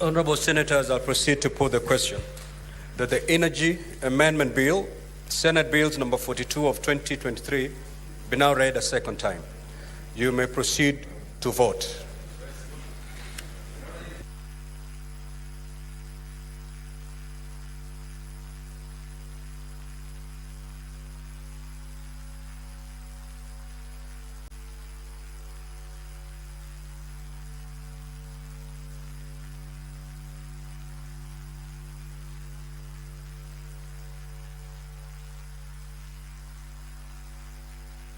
Honorable Senators, I'll proceed to put the question that the Energy Amendment Bill, Senate Bills number 42 of 2023, be now read a second time. You may proceed to vote.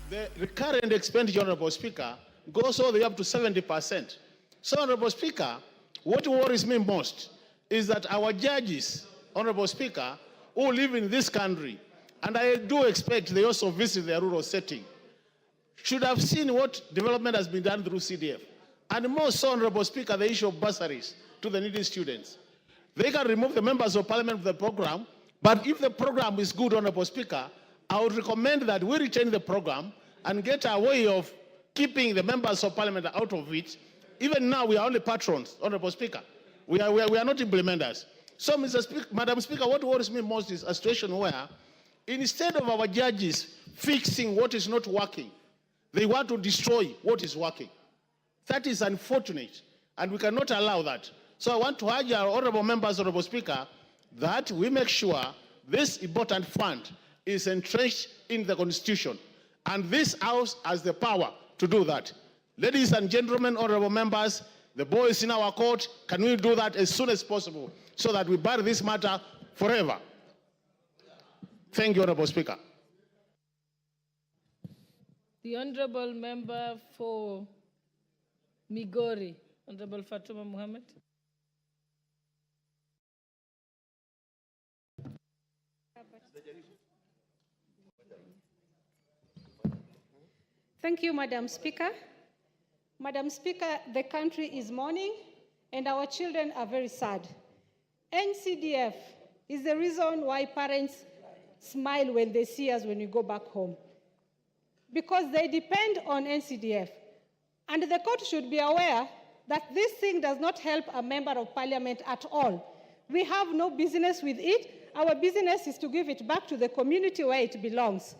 The recurrent expenditure, Honorable Speaker, goes all the way up to 70%. So, Honorable Speaker, what worries me most is that our judges, Honorable Speaker, who live in this country, and I do expect they also visit their rural setting, should have seen what development has been done through CDF. And more so, Honorable Speaker, the issue of bursaries to the needy students. They can remove the members of parliament from the program, but if the program is good, Honorable Speaker, I would recommend that we retain the program and get a way of keeping the members of parliament out of it. Even now, we are only patrons, Honorable Speaker. We are not implementers. So, Madam Speaker, what worries me most is a situation where instead of our judges fixing what is not working, they want to destroy what is working. That is unfortunate, and we cannot allow that. So I want to urge our honorable members, Honorable Speaker, that we make sure this important fund is entrenched in the Constitution. And this House has the power to do that. Ladies and gentlemen, honorable members, the ball is in our court. Can we do that as soon as possible so that we bury this matter forever? Thank you, Honorable Speaker. The Honorable Member for Migori, Honorable Fatuma Mohammed. Thank you, Madam Speaker. Madam Speaker, the country is mourning and our children are very sad. NGCDF is the reason why parents smile when they see us when we go back home, because they depend on NGCDF. And the court should be aware that this thing does not help a member of parliament at all. We have no business with it. Our business is to give it back to the community where it belongs.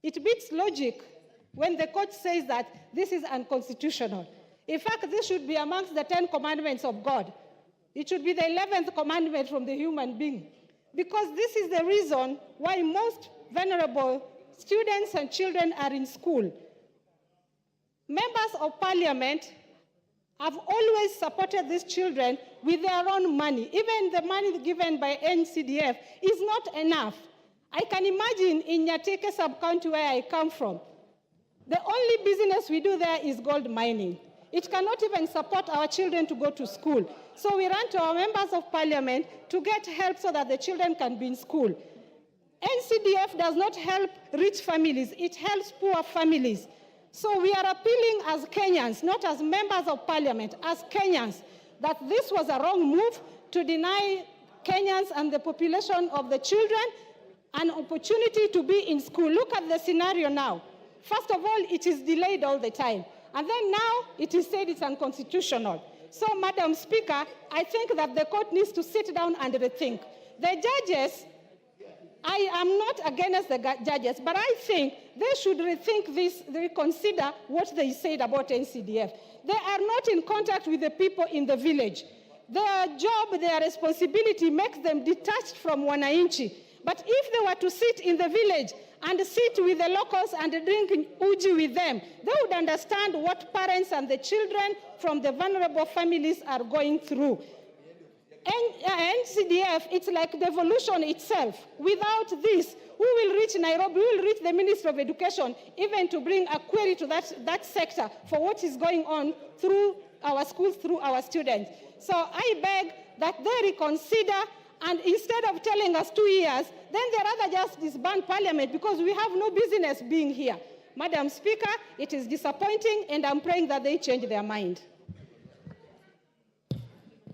It beats logic when the court says that this is unconstitutional. In fact, this should be amongst the 10 commandments of God. It should be the 11th commandment from the human being, because this is the reason why most vulnerable students and children are in school. Members of parliament have always supported these children with their own money. Even the money given by NGCDF is not enough. I can imagine in Nyateke sub-county where I come from, the only business we do there is gold mining. It cannot even support our children to go to school. So we run to our members of parliament to get help so that the children can be in school. NGCDF does not help rich families, it helps poor families. So we are appealing as Kenyans, not as members of parliament, as Kenyans, that this was a wrong move to deny Kenyans and the population of the children an opportunity to be in school. Look at the scenario now. First of all, it is delayed all the time. And then now it is said it's unconstitutional. So, Madam Speaker, I think that the court needs to sit down and rethink. The judges, I am not against the judges, but I think they should rethink this, reconsider what they said about NGCDF. They are not in contact with the people in the village. Their job, their responsibility makes them detached from Wananchi. But if they were to sit in the village and sit with the locals and drink uji with them, they would understand what parents and the children from the vulnerable families are going through. NGCDF, it's like devolution itself. Without this, we will reach Nairobi, we will reach the Ministry of Education, even to bring a query to that sector for what is going on through our schools, through our students. So I beg that they reconsider, and instead of telling us 2 years, then they rather just disband parliament, because we have no business being here. Madam Speaker, it is disappointing, and I'm praying that they change their mind.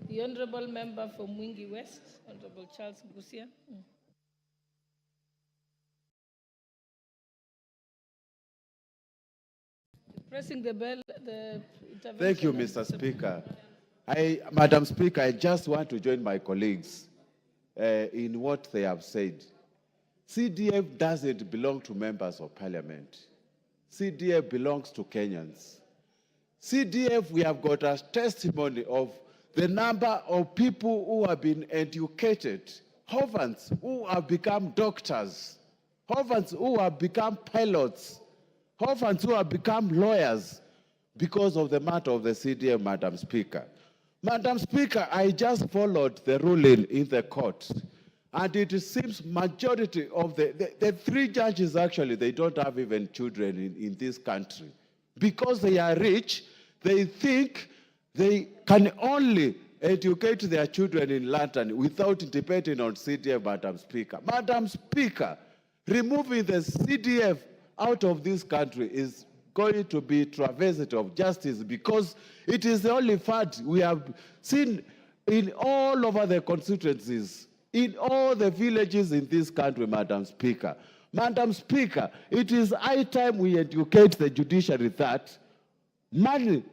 The Honourable Member for Mwingi West, Honourable Charles Gusia. Pressing the bell, the intervention. Thank you, Mr. Speaker. Madam Speaker, I just want to join my colleagues in what they have said. CDF doesn't belong to members of parliament. CDF belongs to Kenyans. CDF, we have got a testimony of the number of people who have been educated, orphans who have become doctors, orphans who have become pilots, orphans who have become lawyers because of the matter of the CDF, Madam Speaker. Madam Speaker, I just followed the ruling in the court, and it seems majority of the three judges, actually, they don't have even children in this country. Because they are rich, they think they can only educate their children in London without depending on CDF, Madam Speaker. Madam Speaker, removing the CDF out of this country is going to be travesty of justice, because it is the only fact we have seen in all over the constituencies, in all the villages in this country, Madam Speaker. Madam Speaker, it is high time we educate the judiciary that money,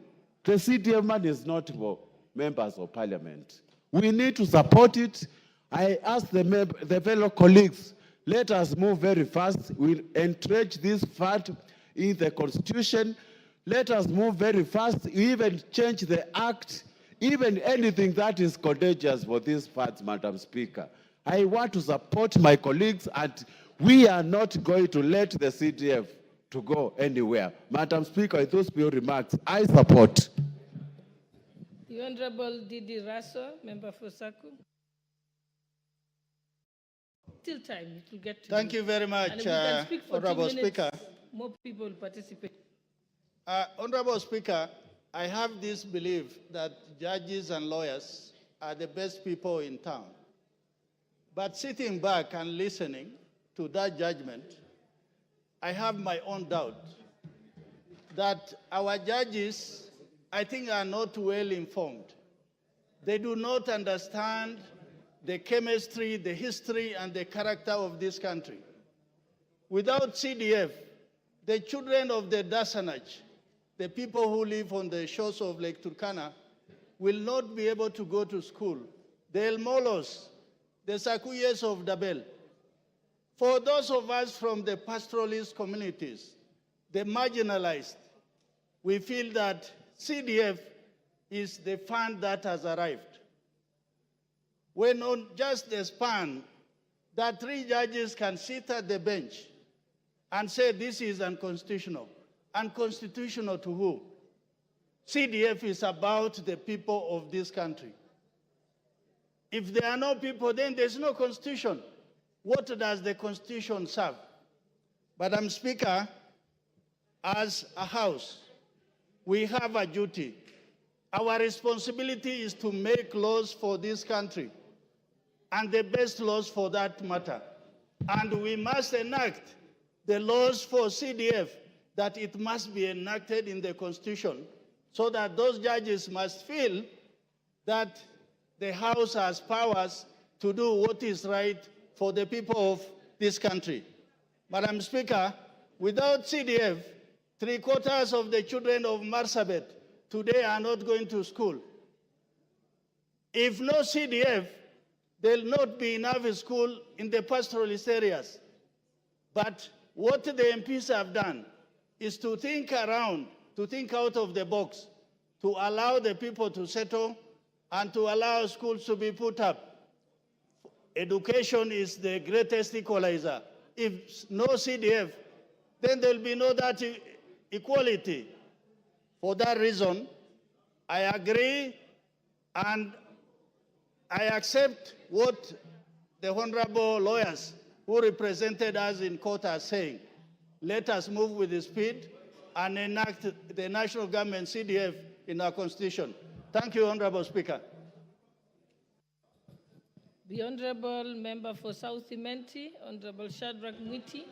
the CDF money is not for members of parliament. We need to support it. I ask the fellow colleagues, let us move very fast. We'll entrench this fact in the Constitution. Let us move very fast, even change the act, even anything that is contagious for these facts, Madam Speaker. I want to support my colleagues, and we are not going to let the CDF to go anywhere. Madam Speaker, with those few remarks, I support. The Honorable Didi Raso, member for Saku. Still time, it will get to Thank you very much, and we can speak for Honorable 2 minutes. Speaker. More people participate. Honorable Speaker, I have this belief that judges and lawyers are the best people in town. But sitting back and listening to that judgment, I have my own doubt that our judges, I think, are not well informed. They do not understand the chemistry, the history, and the character of this country. Without CDF, the children of the Dasanaj, the people who live on the shores of Lake Turkana, will not be able to go to school. The El Molos, the Sakuyes of Dabel. For those of us from the pastoralist communities, the marginalized, we feel that CDF is the fund that has arrived. When on just the span that 3 judges can sit at the bench and say this is unconstitutional. Unconstitutional to who? CDF is about the people of this country. If there are no people, then there's no constitution. What does the constitution serve? Madam Speaker, as a house, we have a duty. Our responsibility is to make laws for this country, and the best laws for that matter. And we must enact the laws for CDF, that it must be enacted in the Constitution, so that those judges must feel that the House has powers to do what is right for the people of this country. Madam Speaker, without CDF, 3/4 of the children of Marsabit today are not going to school. If no CDF, there will not be enough school in the pastoralist areas. But what the MPs have done is to think around, to think out of the box, to allow the people to settle and to allow schools to be put up. Education is the greatest equalizer. If no CDF, then there will be no that equality. For that reason, I agree and I accept what the honorable lawyers who represented us in court are saying. Let us move with the speed and enact the national government CDF in our constitution. Thank you, Honorable Speaker. The Honorable Member for South Imenti, Honorable Shadrach Mwiti,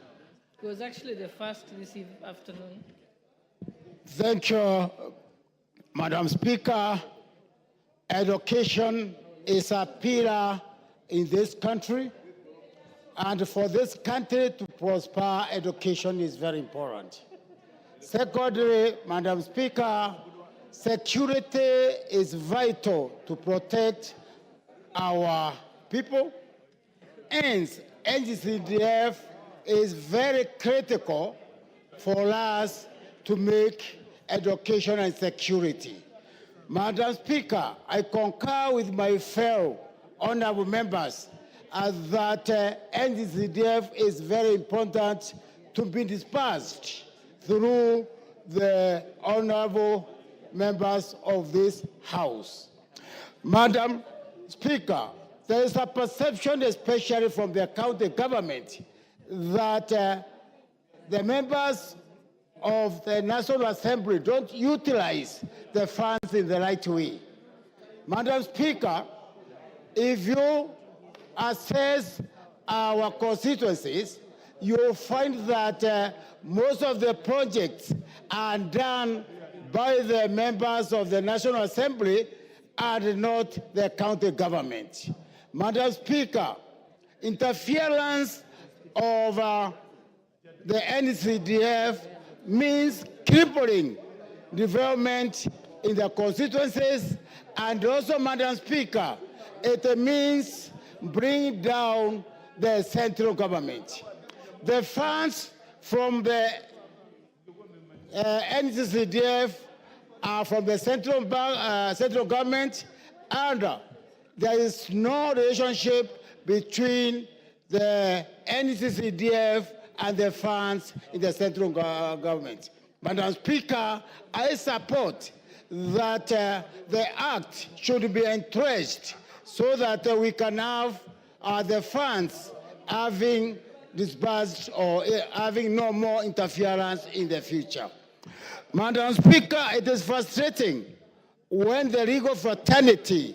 who was actually the first this afternoon. Thank you, Madam Speaker. Education is a pillar in this country, and for this country to prosper, education is very important. Secondly, Madam Speaker, security is vital to protect our people. Hence, NGCDF is very critical for us to make education and security. Madam Speaker, I concur with my fellow honorable members that NGCDF is very important to be dispersed through the honorable members of this House. Madam Speaker, there is a perception, especially from the county government, that the members of the National Assembly don't utilize the funds in the right way. Madam Speaker, if you assess our constituencies, you'll find that most of the projects are done by the members of the National Assembly and not the county government. Madam Speaker, interference of the NCDF means crippling development in the constituencies, and also, Madam Speaker, it means bring down the central government. The funds from the NGCDF are from the central government, and there is no relationship between the NGCDF and the funds in the central government. Madam Speaker, I support that the Act should be entrenched so that we can have the funds having disbursed or having no more interference in the future. Madam Speaker, it is frustrating when the legal fraternity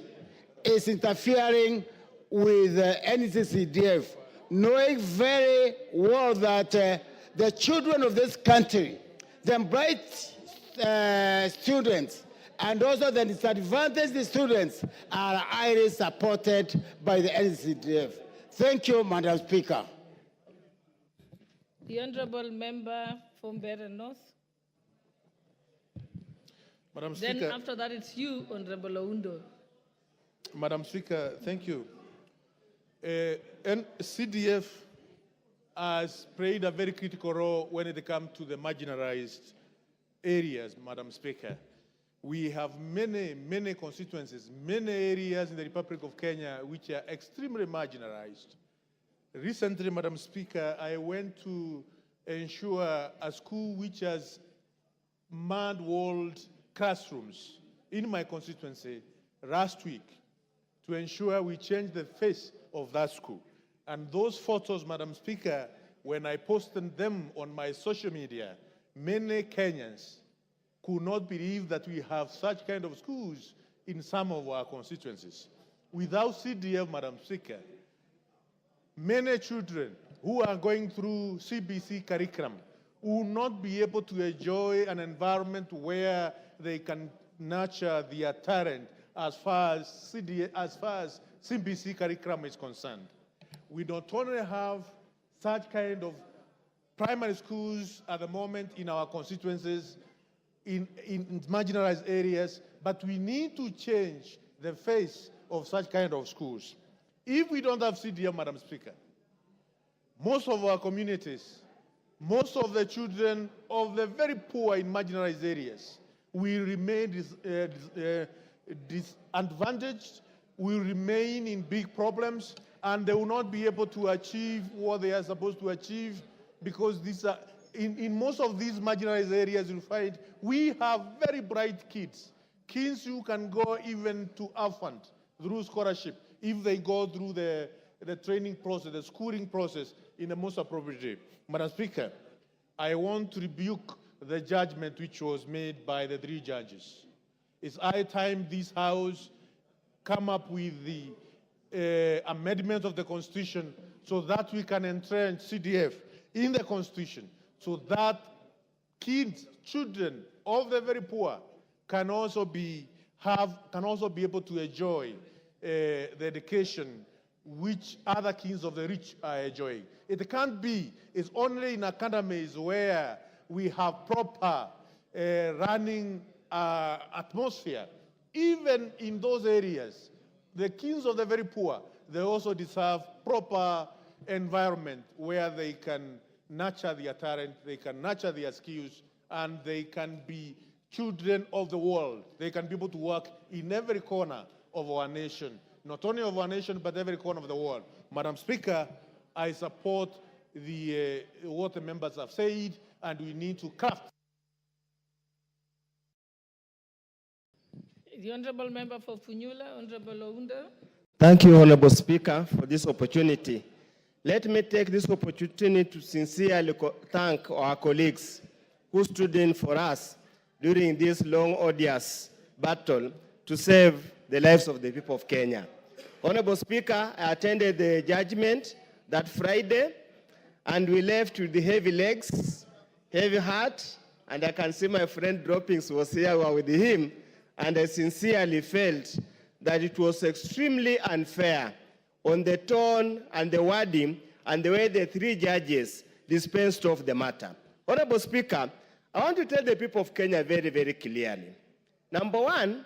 is interfering with NGCDF, knowing very well that the children of this country, the bright students, and also the disadvantaged students are highly supported by the NGCDF. Thank you, Madam Speaker. The Honourable Member from Better North. Madam Speaker. Then after that, it's you, Honourable Oundo. Madam Speaker, thank you. CDF has played a very critical role when it comes to the marginalized areas, Madam Speaker. We have many constituencies, many areas in the Republic of Kenya which are extremely marginalized. Recently, Madam Speaker, I went to ensure a school which has mud-walled classrooms in my constituency last week to ensure we change the face of that school. And those photos, Madam Speaker, when I posted them on my social media, many Kenyans could not believe that we have such kind of schools in some of our constituencies. Without CDF, Madam Speaker, many children who are going through CBC curriculum will not be able to enjoy an environment where they can nurture their talent as far as CBC curriculum is concerned. We not only have such kind of primary schools at the moment in our constituencies, in marginalized areas, but we need to change the face of such kind of schools. If we don't have CDF, Madam Speaker, most of our communities, most of the children of the very poor in marginalized areas will remain disadvantaged, will remain in big problems, and they will not be able to achieve what they are supposed to achieve, because these are, in most of these marginalized areas, you'll find we have very bright kids who can go even to Afant through scholarship if they go through the training process, the schooling process in the most appropriate way. Madam Speaker, I want to rebuke the judgment which was made by the 3 judges. It's high time this House come up with the amendment of the Constitution so that we can entrench CDF in the Constitution, so that kids, children of the very poor can also be able to enjoy the education which other kids of the rich are enjoying. It can't be. It's only in academies where we have proper running atmosphere. Even in those areas, the kings of the very poor, they also deserve proper environment where they can nurture their talent, they can nurture their skills, and they can be children of the world. They can be able to work in every corner of our nation, not only of our nation, but every corner of the world. Madam Speaker, I support what the members have said, and we need to craft. The Honorable Member for Funyula, Honorable Ounda. Thank you, Honorable Speaker, for this opportunity. Let me take this opportunity to sincerely thank our colleagues who stood in for us during this long, odious battle to save the lives of the people of Kenya. Honorable Speaker, I attended the judgment that Friday, and we left with the heavy legs, heavy heart, and I can see my friend Droppings was here with him, and I sincerely felt that it was extremely unfair on the tone and the wording and the way the three judges dispensed of the matter. Honorable Speaker, I want to tell the people of Kenya very, very clearly. Number one,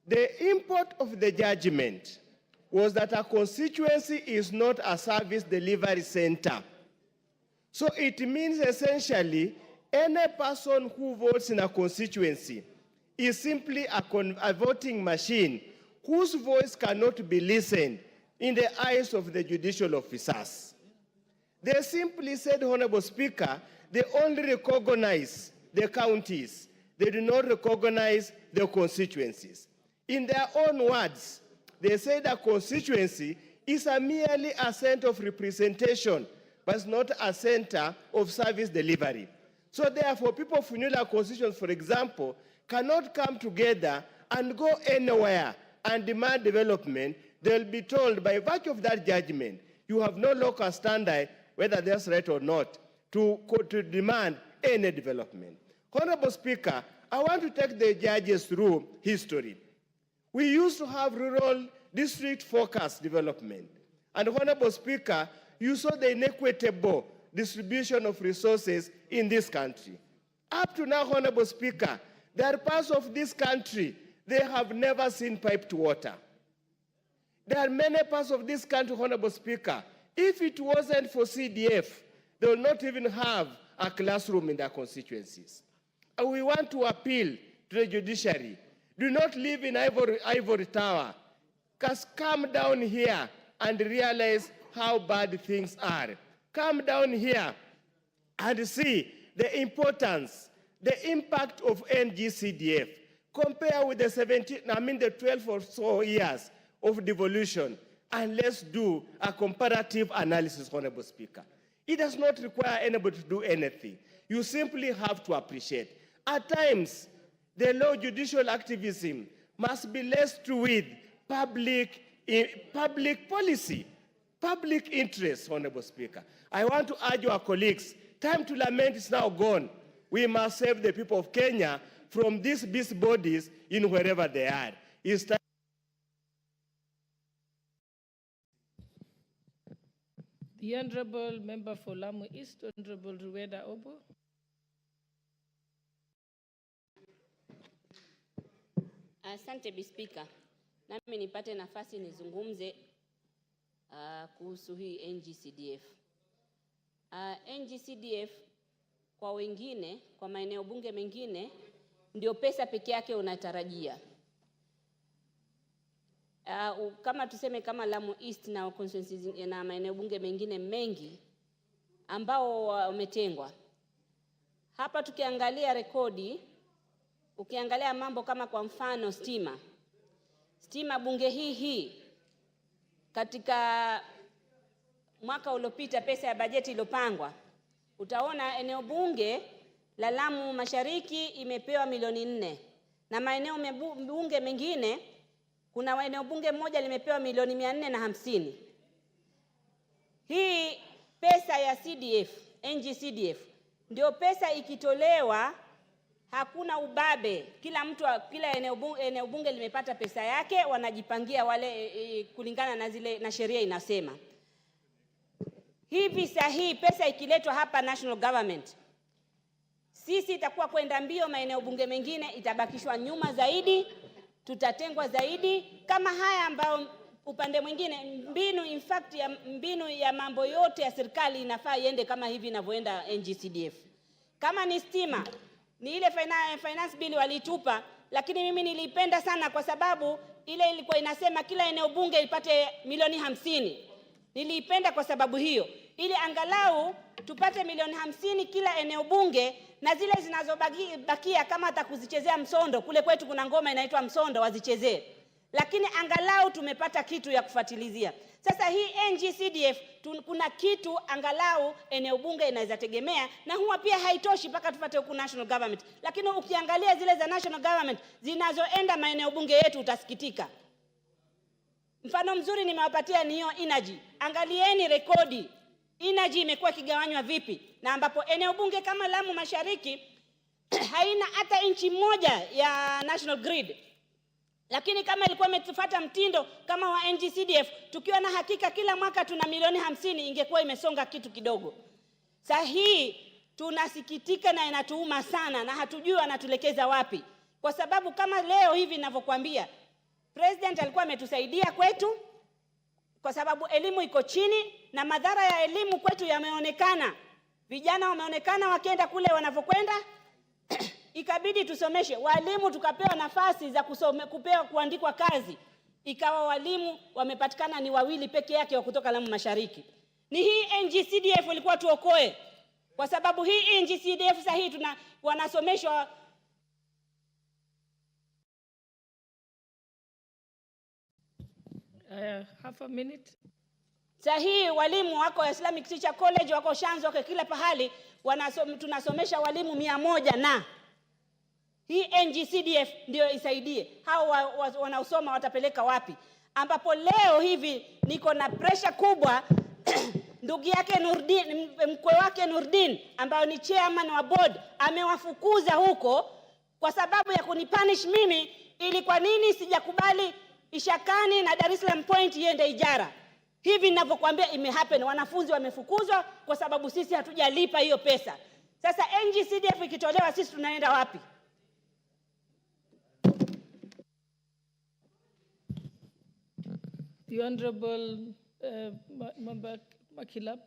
the import of the judgment was that a constituency is not a service delivery center. So it means essentially any person who votes in a constituency is simply a voting machine whose voice cannot be listened in the eyes of the judicial officers. They simply said, Honorable Speaker, they only recognize the counties. They do not recognize the constituencies. In their own words, they say that constituency is merely a center of representation, but it's not a center of service delivery. So therefore, people of Funyula constituents, for example, cannot come together and go anywhere and demand development. They'll be told by virtue of that judgment, you have no local standard, whether that's right or not, to demand any development. Honorable Speaker, I want to take the judges through history. We used to have rural district focused development. And Honorable Speaker, you saw the inequitable distribution of resources in this country. Up to now, Honorable Speaker, there are parts of this country, they have never seen piped water. There are many parts of this country, Honorable Speaker, if it wasn't for CDF, they will not even have a classroom in their constituencies. And we want to appeal to the judiciary. Do not live in ivory tower. Just come down here and realize how bad things are. Come down here and see the importance, the impact of NGCDF. Compare with the 12 or so years of devolution, and let's do a comparative analysis, Honorable Speaker. It does not require anybody to do anything. You simply have to appreciate. At times, the law judicial activism must be laced with public policy, public interest, Honorable Speaker. I want to urge our colleagues, time to lament is now gone. We must save the people of Kenya from these beast bodies in wherever they are. It's time. The Honorable Member for Lamu East, Honorable Rueda Obo. Asante Speaker. Nami nipate nafasi nizungumze kuhusu hii NGCDF. NGCDF kwa wengine, kwa maeneo bunge mengine, ndio pesa peke yake unatarajia. Kama tuseme kama Lamu East na constituencies na maeneo bunge mengine mengi ambao wametengwa. Hapa tukiangalia rekodi, ukiangalia mambo kama kwa mfano stima bunge hii katika mwaka uliopita pesa ya bajeti iliyopangwa, utaona eneo bunge la Lamu Mashariki imepewa milioni 4 na maeneo bunge mengine kuna eneo bunge moja limepewa milioni 450. Hii pesa ya CDF, NGCDF, ndio pesa ikitolewa hakuna ubabe. Kila mtu, kila eneo bunge limepata pesa yake, wanajipangia wale kulingana na zile na sheria inasema. Hivi sahihi pesa ikiletwa hapa national government, sisi itakuwa kwenda mbio, maeneo bunge mengine itabakishwa nyuma zaidi, tutatengwa zaidi. Kama haya ambao upande mwingine mbinu, in fact ya mbinu ya mambo yote ya serikali inafaa iende kama hivi inavyoenda NGCDF. Kama ni stima, ni ile finance bill walitupa, lakini mimi nilipenda sana kwa sababu ile ilikuwa inasema kila eneo bunge ipate milioni 50. Niliipenda kwa sababu hiyo, ili angalau tupate milioni 50 kila eneo bunge, na zile zinazobakia kama atakuzichezea msondo, kule kwetu kuna ngoma inaitwa msondo, wazichezee. Lakini angalau tumepata kitu ya kufuatilizia. Sasa hii NGCDF kuna kitu angalau eneo bunge inaweza tegemea, na huwa pia haitoshi mpaka tupate huku national government. Lakini ukiangalia zile za national government zinazoenda maeneo bunge yetu utasikitika. Mfano mzuri nimewapatia ni hiyo energy. Angalieni rekodi. Energy imekuwa kigawanywa vipi, na ambapo eneo bunge kama Lamu Mashariki haina hata inchi moja ya national grid. Lakini kama ilikuwa imetufuata mtindo kama wa NGCDF, tukiwa na hakika kila mwaka tuna milioni 50, ingekuwa imesonga kitu kidogo. Sasa hii tunasikitika na inatuuma sana, na hatujui anatulekeza wapi. Kwa sababu kama leo hivi ninavyokuambia, President alikuwa ametusaidia kwetu kwa sababu elimu iko chini, na madhara ya elimu kwetu yameonekana. Vijana wameonekana wakienda kule wanavyokwenda. Ikabidi tusomeshe walimu, tukapewa nafasi za kupewa kuandikwa kazi, ikawa walimu wamepatikana ni 2 peke yake wa kutoka Lamu Mashariki. Ni hii NGCDF ilikuwa tuokoe, kwa sababu hii NGCDF sasa hii wanasomeshwa half a minute. Sasa hii walimu wako Islamic Teacher College, wako Shanzu, wako kila pahali, tunasomesha walimu 100 na hii NGCDF ndio isaidie. Hao wanaosoma watapeleka wapi? Ambapo leo hivi niko na pressure kubwa ndugu yake Nurdin, mkwe wake Nurdin ambao ni chairman wa board, amewafukuza huko kwa sababu ya kunipunish mimi, ili kwa nini sijakubali Ishakani na Dar es Salaam Point iende ijara. Hivi ninavyokuambia imehappen, wanafunzi wamefukuzwa kwa sababu sisi hatujalipa hiyo pesa. Sasa NGCDF ikitolewa sisi tunaenda wapi? The Honorable Member Makilap.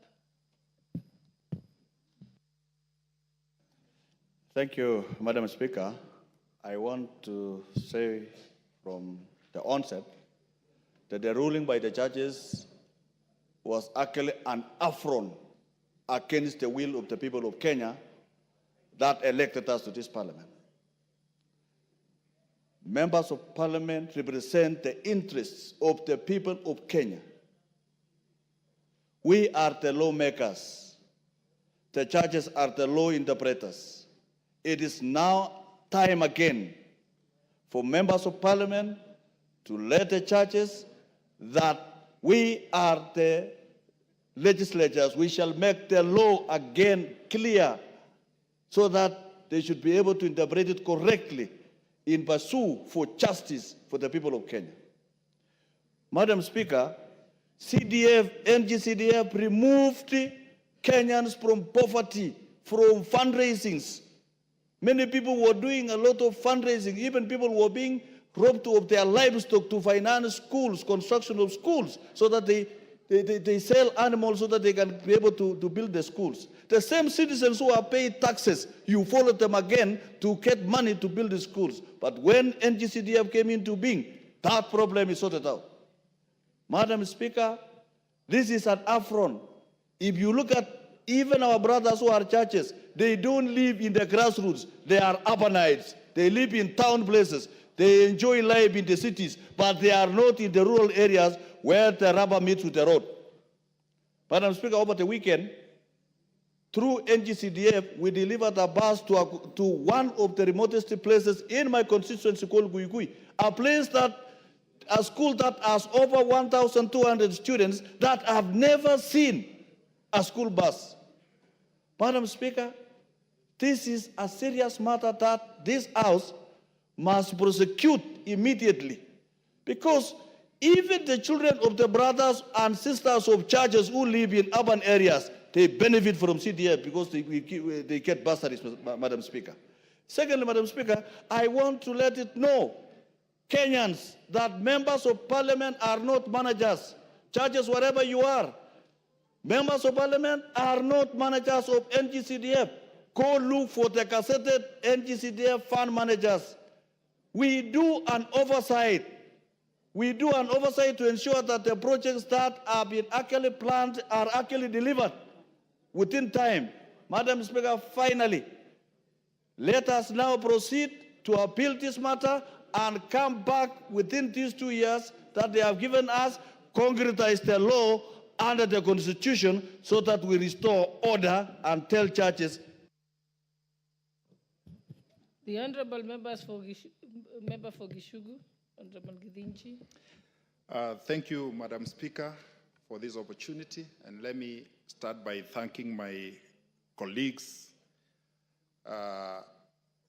Thank you, Madam Speaker. I want to say from the onset that the ruling by the judges was actually an affront against the will of the people of Kenya that elected us to this parliament. Members of parliament represent the interests of the people of Kenya. We are the lawmakers. The judges are the law interpreters. It is now time again for members of parliament to let the judges that we are the legislators. We shall make the law again clear so that they should be able to interpret it correctly in pursuit for justice for the people of Kenya. Madam Speaker, NGCDF removed Kenyans from poverty, from fundraisings. Many people were doing a lot of fundraising. Even people were being robbed of their livestock to finance schools, construction of schools, so that they sell animals so that they can be able to build the schools. The same citizens who are paying taxes, you follow them again to get money to build the schools. But when NGCDF came into being, that problem is sorted out. Madam Speaker, this is an affront. If you look at even our brothers who are churches, they don't live in the grassroots. They are urbanites. They live in town places. They enjoy life in the cities, but they are not in the rural areas where the rubber meets with the road. Madam Speaker, over the weekend, through NGCDF, we delivered a bus to one of the remotest places in my constituency called Guigui, a school that has over 1,200 students that have never seen a school bus. Madam Speaker, this is a serious matter that this House must prosecute immediately, because even the children of the brothers and sisters of churches who live in urban areas, they benefit from CDF because they get bursaries, Madam Speaker. Secondly, Madam Speaker, I want to let it know, Kenyans, that members of parliament are not managers. Judges, wherever you are, members of parliament are not managers of NGCDF. Go look for the gazetted NGCDF fund managers. We do an oversight. We do an oversight to ensure that the projects that have been actually planned are actually delivered within time. Madam Speaker, finally, let us now proceed to appeal this matter and come back within these 2 years that they have given us, concretize the law under the Constitution so that we restore order and tell churches. The Honorable Member for Gishugu, Honorable Githinji. Thank you, Madam Speaker, for this opportunity. And let me start by thanking my colleagues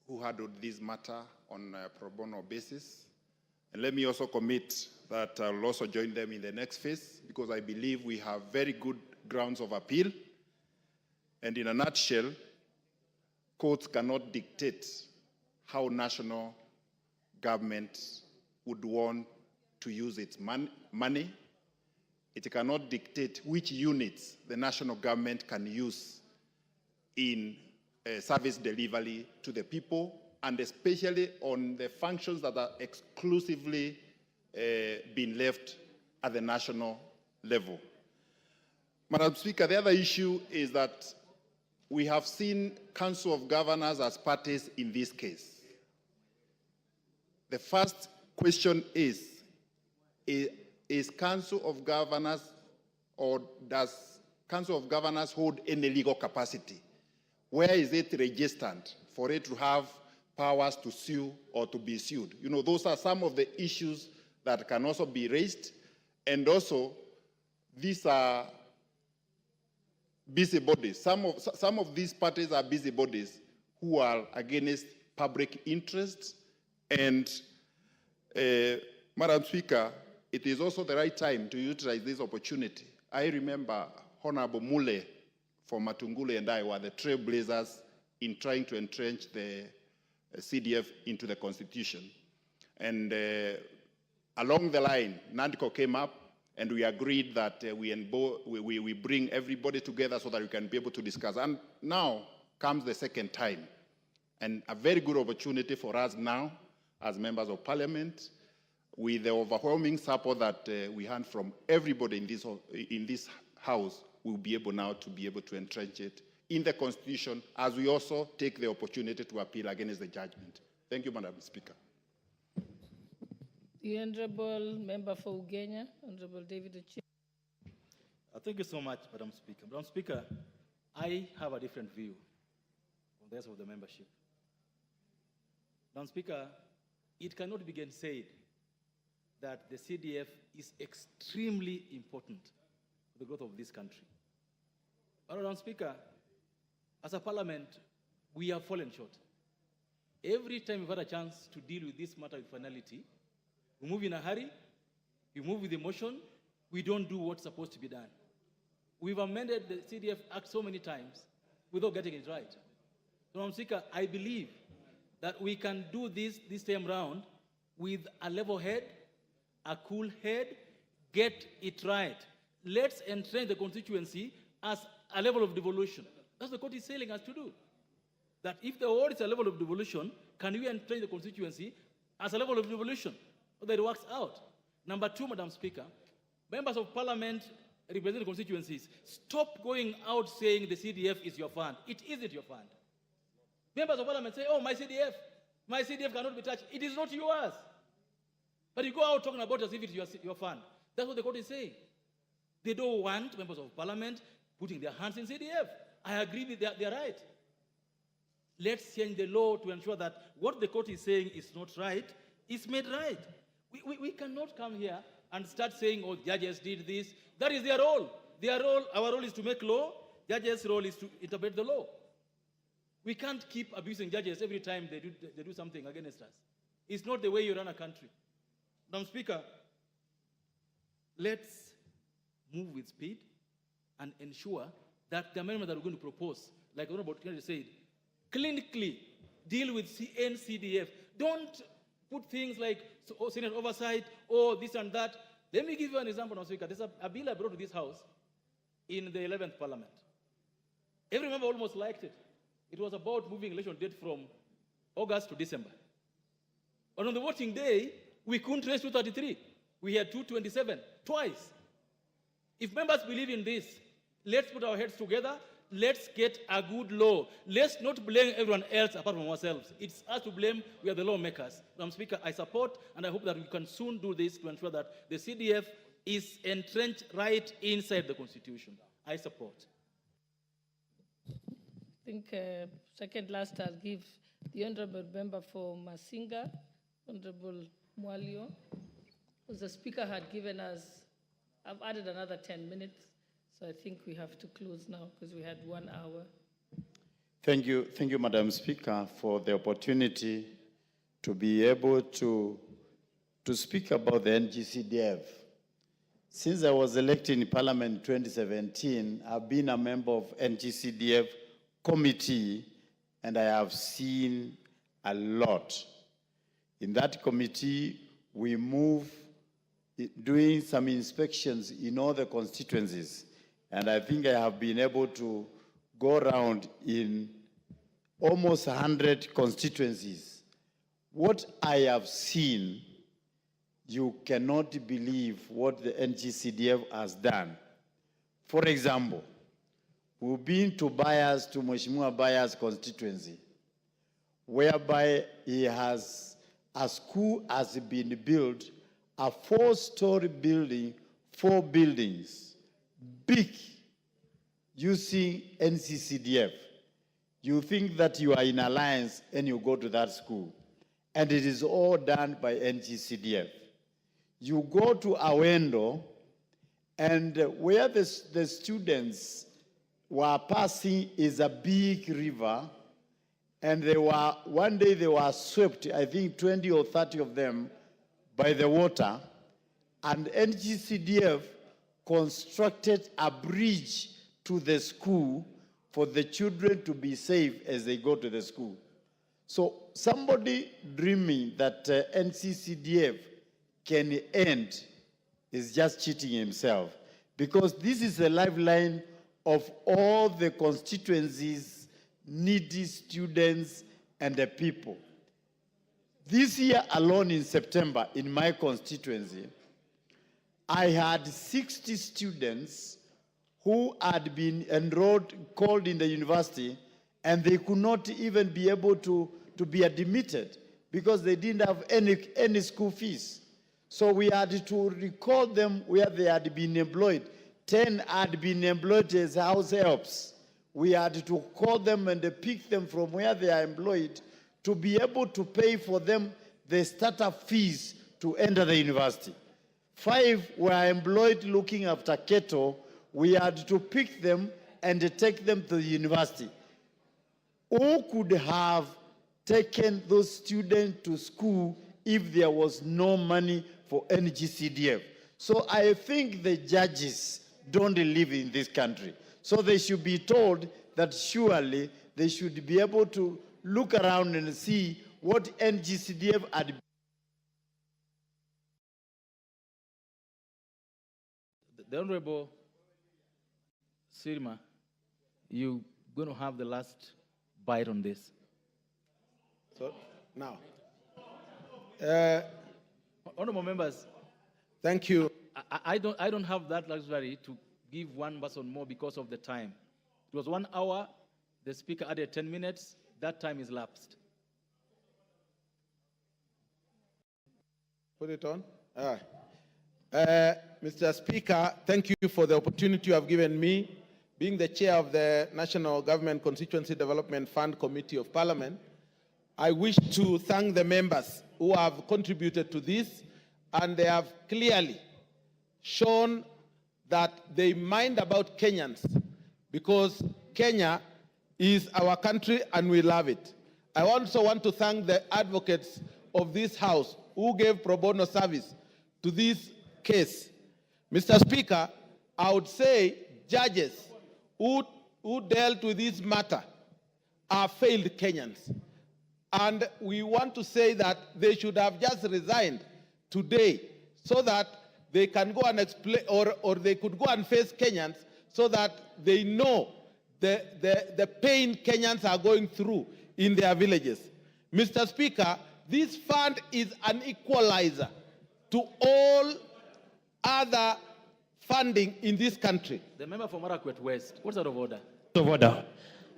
who handled this matter on a pro bono basis. And let me also commit that I'll also join them in the next phase because I believe we have very good grounds of appeal. And in a nutshell, courts cannot dictate how national government would want to use its money. It cannot dictate which units the national government can use in service delivery to the people, and especially on the functions that are exclusively being left at the national level. Madam Speaker, the other issue is that we have seen Council of Governors as parties in this case. The first question is Council of Governors, or does Council of Governors hold any legal capacity? Where is it registered for it to have powers to sue or to be sued? You know, those are some of the issues that can also be raised. And also, these are busybodies. Some of these parties are busybodies who are against public interests. And, Madam Speaker, it is also the right time to utilize this opportunity. I remember Honorable Mule from Matungulu and I were the trailblazers in trying to entrench the CDF into the Constitution. And along the line, NADCO came up, and we agreed that we bring everybody together so that we can be able to discuss. And now comes the second time, and a very good opportunity for us now as members of parliament, with the overwhelming support that we had from everybody in this house, we'll be able now to entrench it in the Constitution, as we also take the opportunity to appeal against the judgment. Thank you, Madam Speaker. The Honorable Member for Ugenya, Honorable David Ochieng. Thank you so much, Madam Speaker. Madam Speaker, I have a different view from the rest of the membership. Madam Speaker, it cannot be said that the CDF is extremely important for the growth of this country. But Madam Speaker, as a parliament, we have fallen short. Every time we've had a chance to deal with this matter with finality, we move in a hurry, we move with emotion, we don't do what's supposed to be done. We've amended the CDF Act so many times without getting it right. So, Madam Speaker, I believe that we can do this time round with a level head, a cool head, get it right. Let's entrench the constituency as a level of devolution. That's what the court is telling us to do. That if the word is a level of devolution, can we entrench the constituency as a level of devolution? So that it works out. Number two, Madam Speaker, members of parliament representing constituencies, stop going out saying the CDF is your fund. It isn't your fund. Members of parliament say, oh, my CDF cannot be touched. It is not yours. But you go out talking about it as if it's your fund. That's what the court is saying. They don't want members of parliament putting their hands in CDF. I agree with their right. Let's change the law to ensure that what the court is saying is not right is made right. We cannot come here and start saying, oh, judges did this. That is their role. Our role is to make law. Judges' role is to interpret the law. We can't keep abusing judges every time they do something against us. It's not the way you run a country. Madam Speaker, let's move with speed and ensure that the amendment that we're going to propose, like Honorable Kennedy said, clinically deal with Ng-Cdf. Don't put things like Senate oversight or this and that. Let me give you an example, Mr. Speaker. There's a bill I brought to this House in the 11th Parliament. Every member almost liked it. It was about moving election date from August to December. But on the voting day, we couldn't raise 233. We had 227, twice. If members believe in this, let's put our heads together. Let's get a good law. Let's not blame everyone else apart from ourselves. It's us to blame. We are the lawmakers. Madam Speaker, I support and I hope that we can soon do this to ensure that the CDF is entrenched right inside the Constitution. I support. I think second last I'll give the Honorable Member for Masinga, Honorable Mwalio, because the Speaker had given us, I've added another 10 minutes, so I think we have to close now because we had 1 hour. Thank you, Madam Speaker, for the opportunity to be able to speak about the NGCDF. Since I was elected in Parliament in 2017, I've been a member of NGCDF committee, and I have seen a lot. In that committee, we move doing some inspections in all the constituencies, and I think I have been able to go around in almost 100 constituencies. What I have seen, you cannot believe what the NGCDF has done. For example, we've been to Mheshimiwa Bayer's constituency, whereby a school has been built, a 4-story building, 4 buildings, big, using NGCDF. You think that you are in alliance and you go to that school, and it is all done by NGCDF. You go to Awendo, and where the students were passing is a big river, and one day they were swept, I think 20 or 30 of them, by the water, and NGCDF constructed a bridge to the school for the children to be safe as they go to the school. So somebody dreaming that NGCDF can end is just cheating himself, because this is the lifeline of all the constituencies, needy students, and the people. This year alone in September, in my constituency, I had 60 students who had been enrolled, called in the university, and they could not even be able to be admitted because they didn't have any school fees. So we had to recall them where they had been employed. 10 had been employed as house helps. We had to call them and pick them from where they are employed to be able to pay for them the startup fees to enter the university. 5 were employed looking after cattle. We had to pick them and take them to the university. Who could have taken those students to school if there was no money for NGCDF? So I think the judges don't live in this country. So they should be told that surely they should be able to look around and see what NGCDF had. The Honorable Sirma, you're going to have the last bite on this. So now, honorable members, thank you. I don't have that luxury to give one person more because of the time. It was 1 hour. The speaker added 10 minutes. That time is lapsed. Put it on. All right. Mr. Speaker, thank you for the opportunity you have given me. Being the chair of the National Government Constituency Development Fund Committee of Parliament, I wish to thank the members who have contributed to this, and they have clearly shown that they mind about Kenyans, because Kenya is our country and we love it. I also want to thank the advocates of this House who gave pro bono service to this case. Mr. Speaker, I would say judges who who dealt with this matter are failed Kenyans. And we want to say that they should have just resigned today so that they can go and explain, or they could go and face Kenyans so that they know the pain Kenyans are going through in their villages. Mr. Speaker, this fund is an equalizer to all other funding in this country. The member for Marakwet West, what's out of order? Out of order.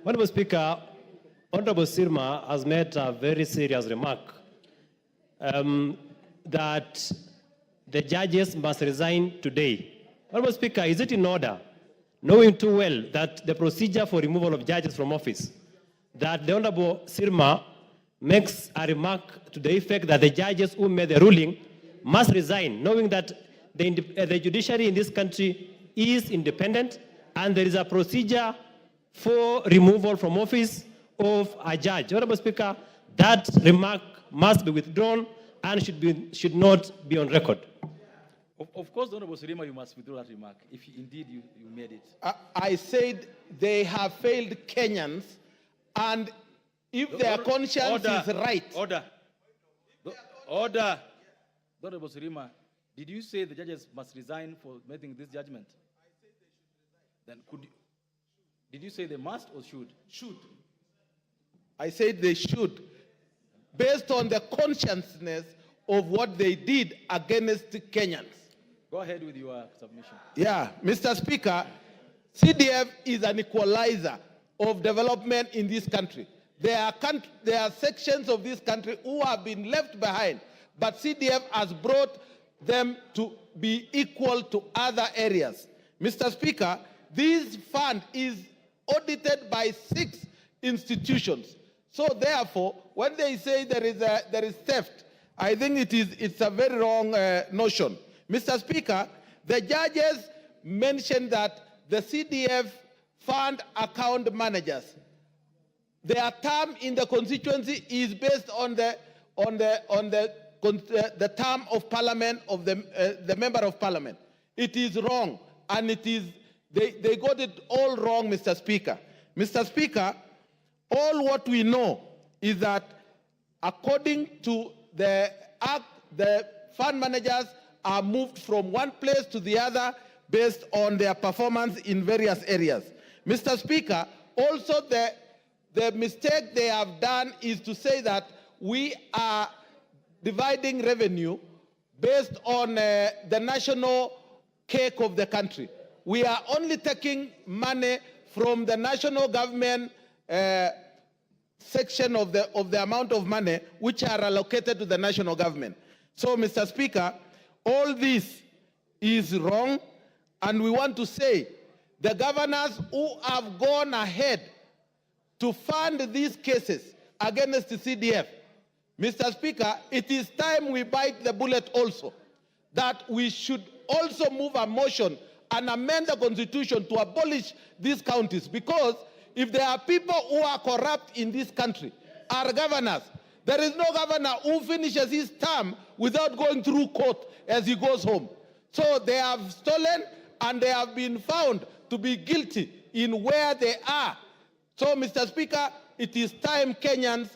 Honorable Speaker, Honorable Sirma has made a very serious remark that the judges must resign today. Honorable Speaker, is it in order, knowing too well that the procedure for removal of judges from office, that the Honorable Sirma makes a remark to the effect that the judges who made the ruling must resign, knowing that the judiciary in this country is independent and there is a procedure for removal from office of a judge. Honorable Speaker, that remark must be withdrawn and should not be on record. Of course, Honorable Sirima, you must withdraw that remark, if indeed you made it. I said they have failed Kenyans, and if their conscience is right. Order. Order. Honorable Sirima, did you say the judges must resign for making this judgment? I said they should resign. Then did you say they must or should? Should. I said they should, based on the consciousness of what they did against Kenyans. Go ahead with your submission. Yeah, Mr. Speaker, CDF is an equalizer of development in this country. There are sections of this country who have been left behind, but CDF has brought them to be equal to other areas. Mr. Speaker, this fund is audited by 6 institutions. So therefore, when they say there is theft, I think it's a very wrong notion. Mr. Speaker, the judges mentioned that the CDF fund account managers, their term in the constituency is based on the term of parliament of the member of parliament. It is wrong, and they got it all wrong, Mr. Speaker. Mr. Speaker, all what we know is that according to the act, the fund managers are moved from one place to the other based on their performance in various areas. Mr. Speaker, also the mistake they have done is to say that we are dividing revenue based on the national cake of the country. We are only taking money from the national government section of the amount of money which are allocated to the national government. So, Mr. Speaker, all this is wrong, and we want to say the governors who have gone ahead to fund these cases against the CDF, Mr. Speaker, it is time we bite the bullet also, that we should also move a motion and amend the constitution to abolish these counties, because if there are people who are corrupt in this country, are governors, there is no governor who finishes his term without going through court as he goes home. So they have stolen and they have been found to be guilty in where they are. So, Mr. Speaker, it is time Kenyans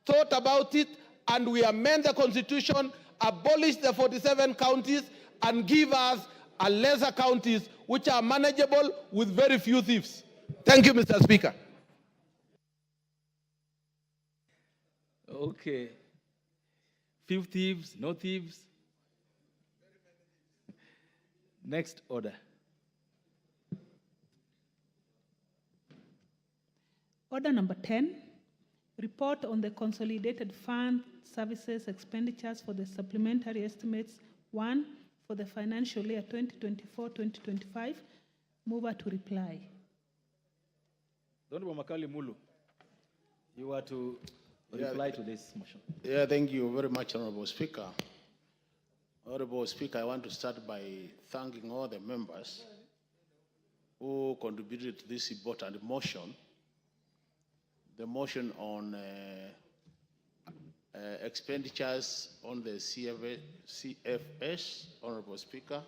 thought about it and we amend the constitution, abolish the 47 counties and give us a lesser counties which are manageable with very few thieves. Thank you, Mr. Speaker. Okay. Few thieves, no thieves. Next order. Order number 10, report on the Consolidated Fund Services Expenditures for the Supplementary Estimates 1 for the financial year 2024-2025. Mover to reply. Honorable Makali Mulu, you are to reply to this motion. Yeah, thank you very much, Honorable Speaker. Honorable Speaker, I want to start by thanking all the members who contributed to this important motion. The motion on expenditures on the CFS, Honorable Speaker.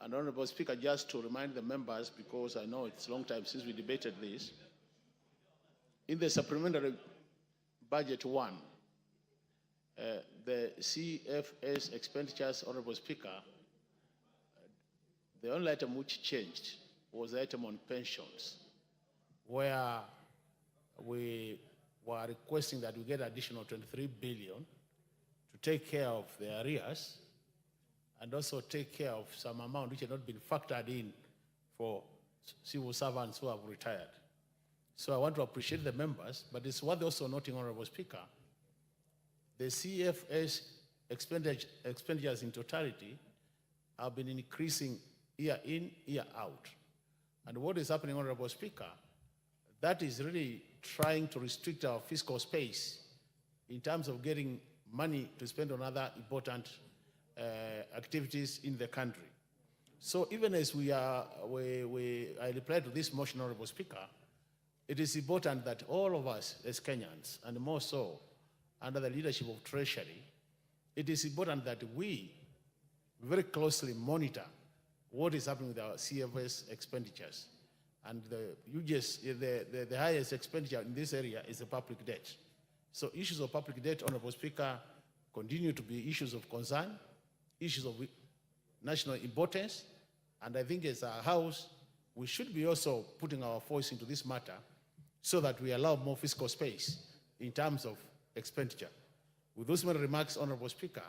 And Honorable Speaker, just to remind the members, because I know it's a long time since we debated this, in the supplementary budget 1, the CFS expenditures, Honorable Speaker, the only item which changed was the item on pensions, where we were requesting that we get additional 23 billion to take care of the arrears and also take care of some amount which had not been factored in for civil servants who have retired. So I want to appreciate the members, but it's worth also noting, Honorable Speaker, the CFS expenditures in totality have been increasing year in, year out. And what is happening, Honorable Speaker, that is really trying to restrict our fiscal space in terms of getting money to spend on other important activities in the country. So even as I reply to this motion, Honorable Speaker, it is important that all of us as Kenyans, and more so under the leadership of Treasury, it is important that we very closely monitor what is happening with our CFS expenditures. And the highest expenditure in this area is the public debt. So issues of public debt, Honorable Speaker, continue to be issues of concern, issues of national importance, and I think as a House, we should be also putting our voice into this matter so that we allow more fiscal space in terms of expenditure. With those many remarks, Honorable Speaker,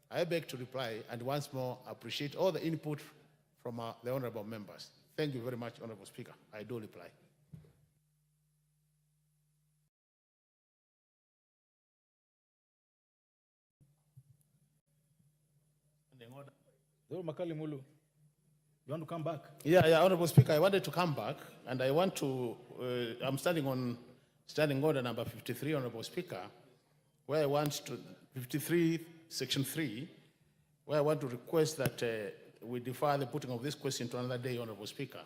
I beg to reply and once more appreciate all the input from the honorable members. Thank you very much, Honorable Speaker. I do reply. Makali Mulu, you want to come back? Yeah, Honorable Speaker, I wanted to come back, and I want to, I'm standing order number 53, Honorable Speaker, where I want to, 53, Section 3, where I want to request that we defer the putting of this question to another day, Honorable Speaker,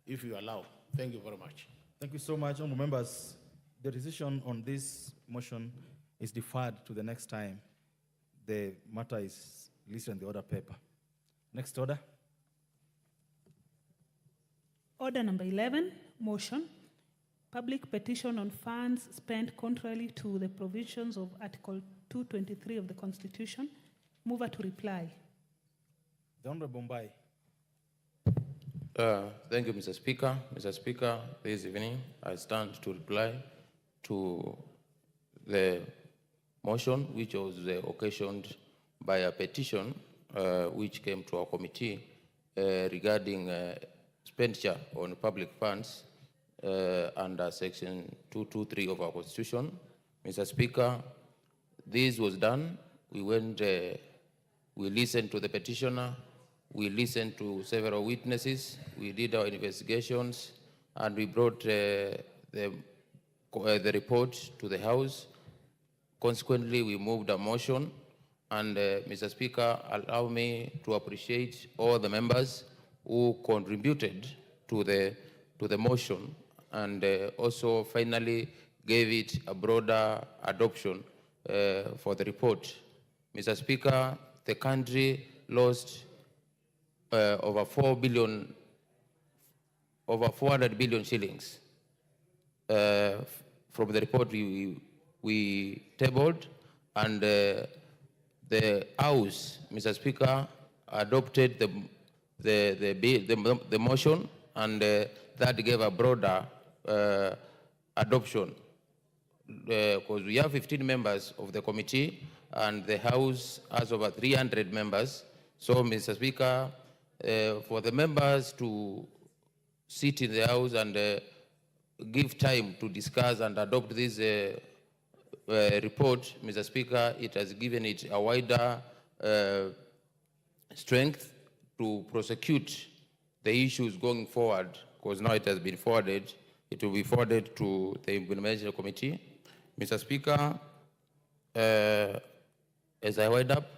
if you allow. Thank you very much. Thank you so much, honorable members. The decision on this motion is deferred to the next time the matter is listed in the order paper. Next order. Order number 11, motion. Public petition on funds spent contrary to the provisions of Article 223 of the Constitution. Mover to reply. The Honorable Ng-Cdf. Thank you, Mr. Speaker. Mr. Speaker, this evening I stand to reply to the motion which was occasioned by a petition which came to our committee regarding expenditure on public funds under Section 223 of our Constitution. Mr. Speaker, this was done. We listened to the petitioner, we listened to several witnesses, we did our investigations, and we brought the report to the House. Consequently, we moved a motion, and Mr. Speaker, allow me to appreciate all the members who contributed to the motion and also finally gave it a broader adoption for the report. Mr. Speaker, the country lost over 400 billion shillings from the report we tabled, and the House, Mr. Speaker, adopted the motion, and that gave a broader adoption. Because we have 15 members of the committee, and the House has over 300 members. So, Mr. Speaker, for the members to sit in the House and give time to discuss and adopt this report, Mr. Speaker, it has given it a wider strength to prosecute the issues going forward, because now it has been forwarded. It will be forwarded to the Implementation Committee. Mr. Speaker, as I wind up,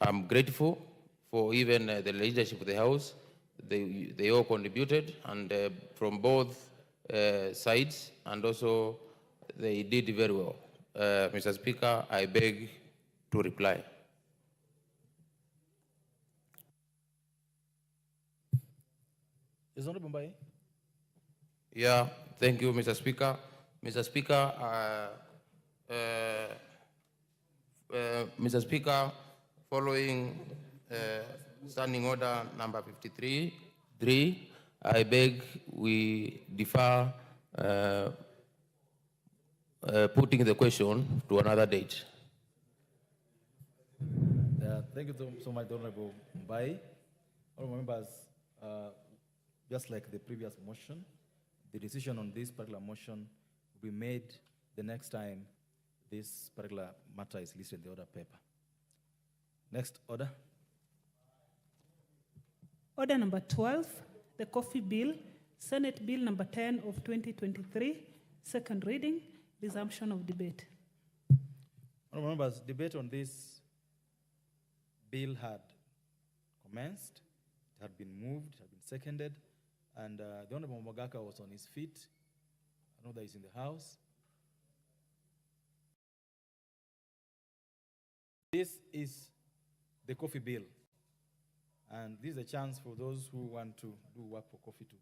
I'm grateful for even the leadership of the House. They all contributed, and from both sides, and also they did very well. Mr. Speaker, I beg to reply. Is Honorable Mbai? Yeah, thank you, Mr. Speaker. Mr. Speaker, Mr. Speaker, following Standing Order number 53.3, I beg we defer putting the question to another date. Thank you so much, Honorable Mbai. Honorable members, just like the previous motion, the decision on this particular motion will be made the next time this particular matter is listed in the order paper. Next order. Order number 12, the Coffee Bill, Senate Bill number 10 of 2023, second reading, resumption of debate. Honorable members, debate on this bill had commenced, it had been moved, it had been seconded, and the Honorable Mogaka was on his feet. I know that he's in the House. This is the coffee bill. And this is a chance for those who want to do work for coffee to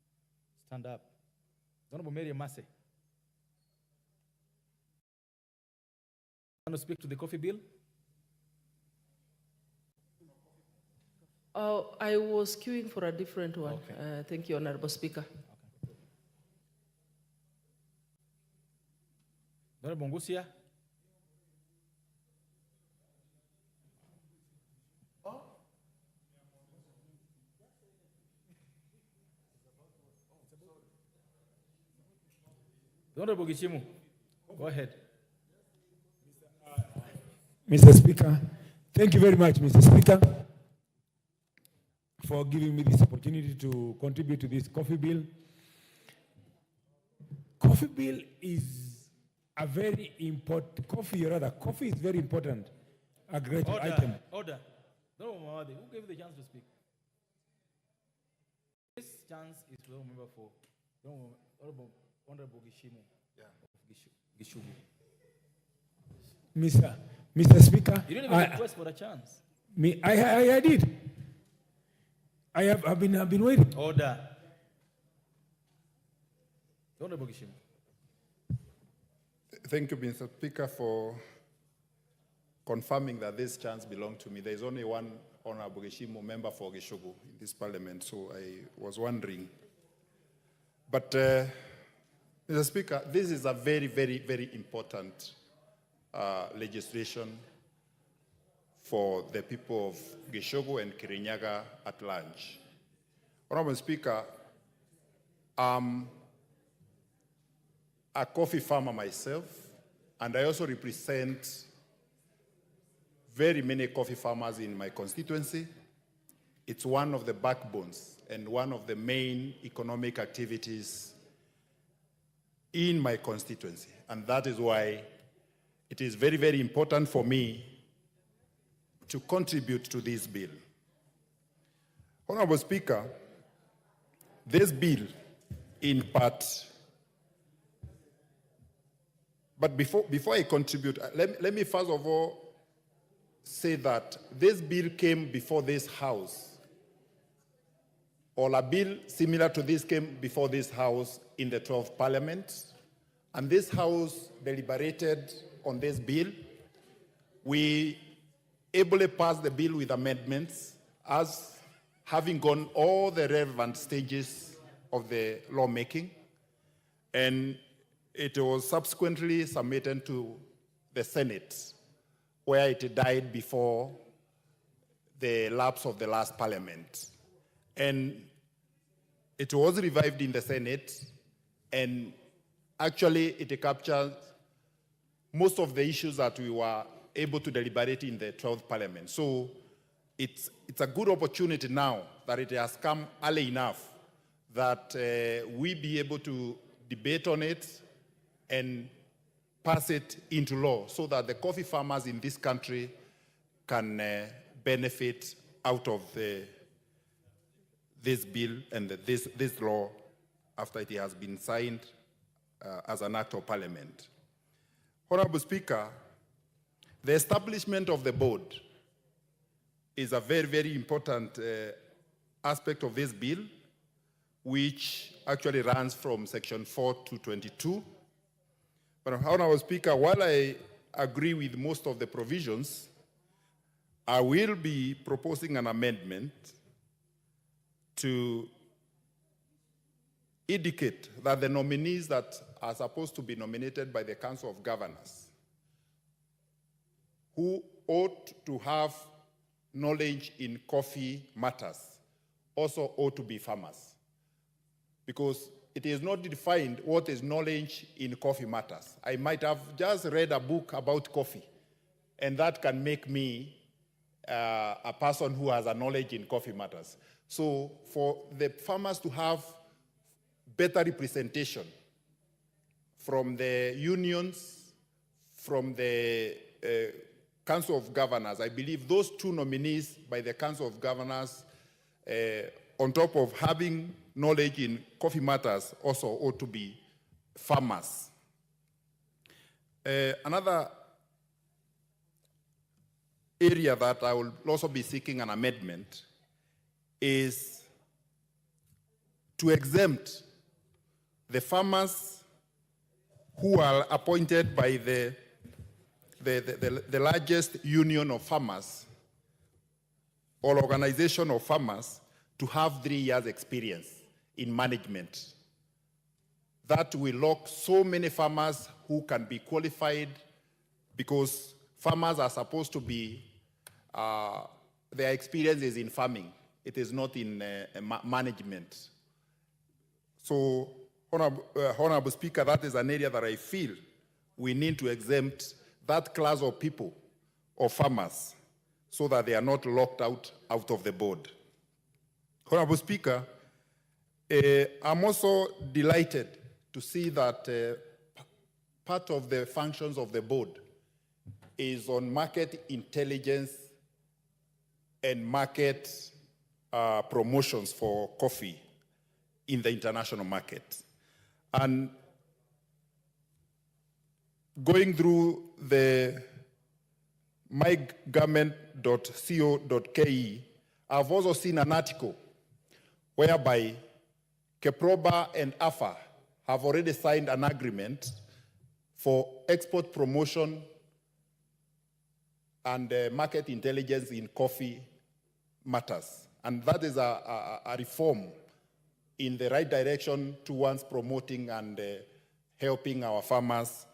stand up. Honorable Mary Massey. Want to speak to the coffee bill? Oh, I was queuing for a different one. Okay. Thank you, Honorable Speaker. Okay. Honorable Ngusia. Honorable Gichimu, go ahead. Mr. Speaker, thank you very much, Mr. Speaker, for giving me this opportunity to contribute to this coffee bill. Coffee bill is a very important, coffee is very important aggressive item. Order. Honorable Mawade, who gave you the chance to speak? This chance is to remember for Honorable Gishimu. Gishugu. Mr. Speaker, You didn't even request for a chance. I did. I've been waiting. Order. Honorable Gishimu. Thank you, Mr. Speaker, for confirming that this chance belonged to me. There is only one Honorable Gishimu member for Gishugu in this parliament, so I was wondering. But, Mr. Speaker, this is a very, very, very important legislation for the people of Gishugu and Kirinyaga at large. Honorable Speaker, I'm a coffee farmer myself, and I also represent very many coffee farmers in my constituency. It's one of the backbones and one of the main economic activities in my constituency. And that is why it is very, very important for me to contribute to this bill. Honorable Speaker, this bill, in part, but before I contribute, let me first of all say that this bill came before this House, or a bill similar to this came before this House in the 12th Parliament, and this House deliberated on this bill. We ably passed the bill with amendments, as having gone all the relevant stages of the lawmaking, and it was subsequently submitted to the Senate, where it died before the lapse of the last Parliament. And it was revived in the Senate, and actually it captured most of the issues that we were able to deliberate in the 12th Parliament. So it's a good opportunity now that it has come early enough that we be able to debate on it and pass it into law so that the coffee farmers in this country can benefit out of this bill and this law after it has been signed as an act of parliament. Honorable Speaker, the establishment of the board is a very, very important aspect of this bill, which actually runs from section 4 to 22. But Honorable Speaker, while I agree with most of the provisions, I will be proposing an amendment to indicate that the nominees that are supposed to be nominated by the Council of Governors, who ought to have knowledge in coffee matters, also ought to be farmers. Because it is not defined what is knowledge in coffee matters. I might have just read a book about coffee, and that can make me a person who has a knowledge in coffee matters. So for the farmers to have better representation from the unions, from the Council of Governors, I believe those two nominees by the Council of Governors, on top of having knowledge in coffee matters, also ought to be farmers. Another area that I will also be seeking an amendment is to exempt the farmers who are appointed by the largest union of farmers or organization of farmers to have 3 years experience in management. That will lock so many farmers who can be qualified, because farmers are supposed to be, their experience is in farming. It is not in management. So, Honorable Speaker, that is an area that I feel we need to exempt that class of people, or farmers, so that they are not locked out of the board. Honorable Speaker, I'm also delighted to see that part of the functions of the board is on market intelligence and market promotions for coffee in the international market. And going through the mygovernment.co.ke, I've also seen an article whereby Keproba and AFA have already signed an agreement for export promotion and market intelligence in coffee matters. And that is a reform in the right direction towards promoting and helping our farmers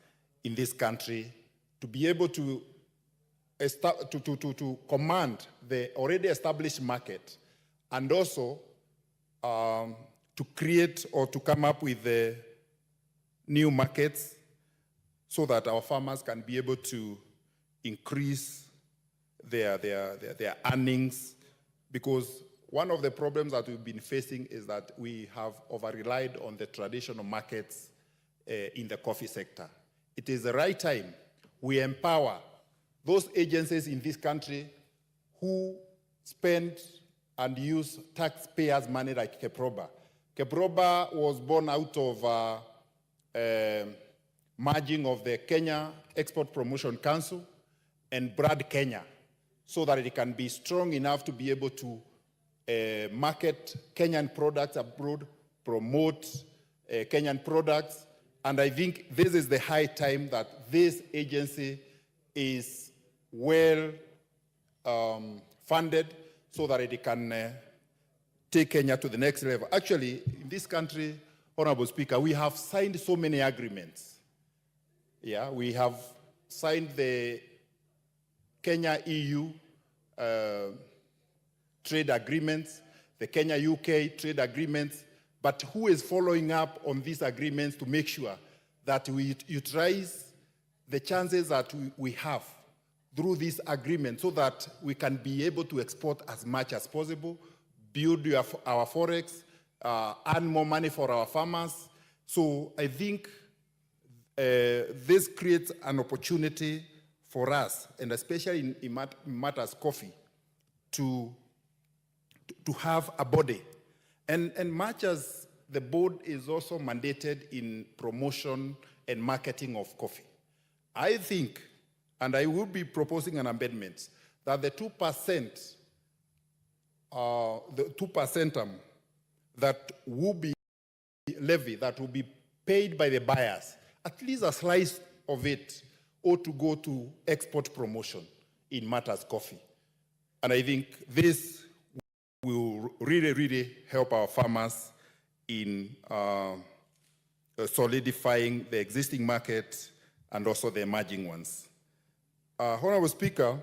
in this country to be able to command the already established market, and also to create or to come up with the new markets so that our farmers can be able to increase their earnings. Because one of the problems that we've been facing is that we have over-relied on the traditional markets in the coffee sector. It is the right time we empower those agencies in this country who spend and use taxpayers' money like Keproba. Keproba was born out of merging of the Kenya Export Promotion Council and Brad Kenya, so that it can be strong enough to be able to market Kenyan products abroad, promote Kenyan products. And I think this is the high time that this agency is well funded so that it can take Kenya to the next level. Actually, in this country, Honorable Speaker, we have signed so many agreements. Yeah, we have signed the Kenya-EU trade agreements, the Kenya-UK trade agreements, but who is following up on these agreements to make sure that we utilize the chances that we have through this agreement so that we can be able to export as much as possible, build our forex, earn more money for our farmers. So I think this creates an opportunity for us, and especially in matters coffee, to have a body. And much as the board is also mandated in promotion and marketing of coffee, I think, and I will be proposing an amendment, that the 2% that will be levy that will be paid by the buyers, at least a slice of it ought to go to export promotion in Matters Coffee. And I think this will really help our farmers in solidifying the existing market and also the emerging ones. Honorable Speaker,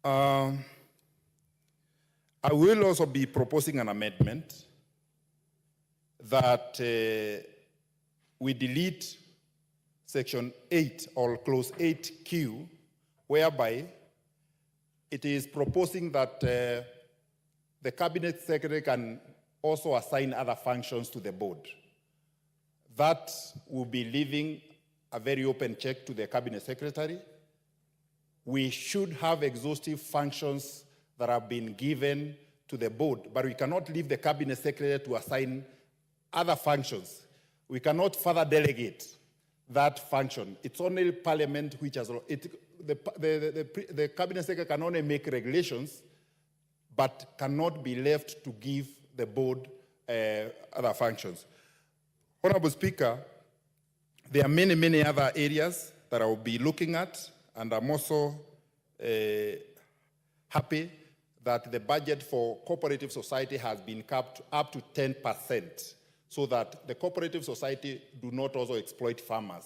I will also be proposing an amendment that we delete Section 8 or Clause 8Q, whereby it is proposing that the Cabinet Secretary can also assign other functions to the board. That will be leaving a very open check to the Cabinet Secretary. We should have exhaustive functions that have been given to the board, but we cannot leave the Cabinet Secretary to assign other functions. We cannot further delegate that function. It's only Parliament which has, the Cabinet Secretary can only make regulations, but cannot be left to give the board other functions. Honorable Speaker, there are many other areas that I will be looking at, and I'm also happy that the budget for cooperative society has been capped up to 10%, so that the cooperative society do not also exploit farmers.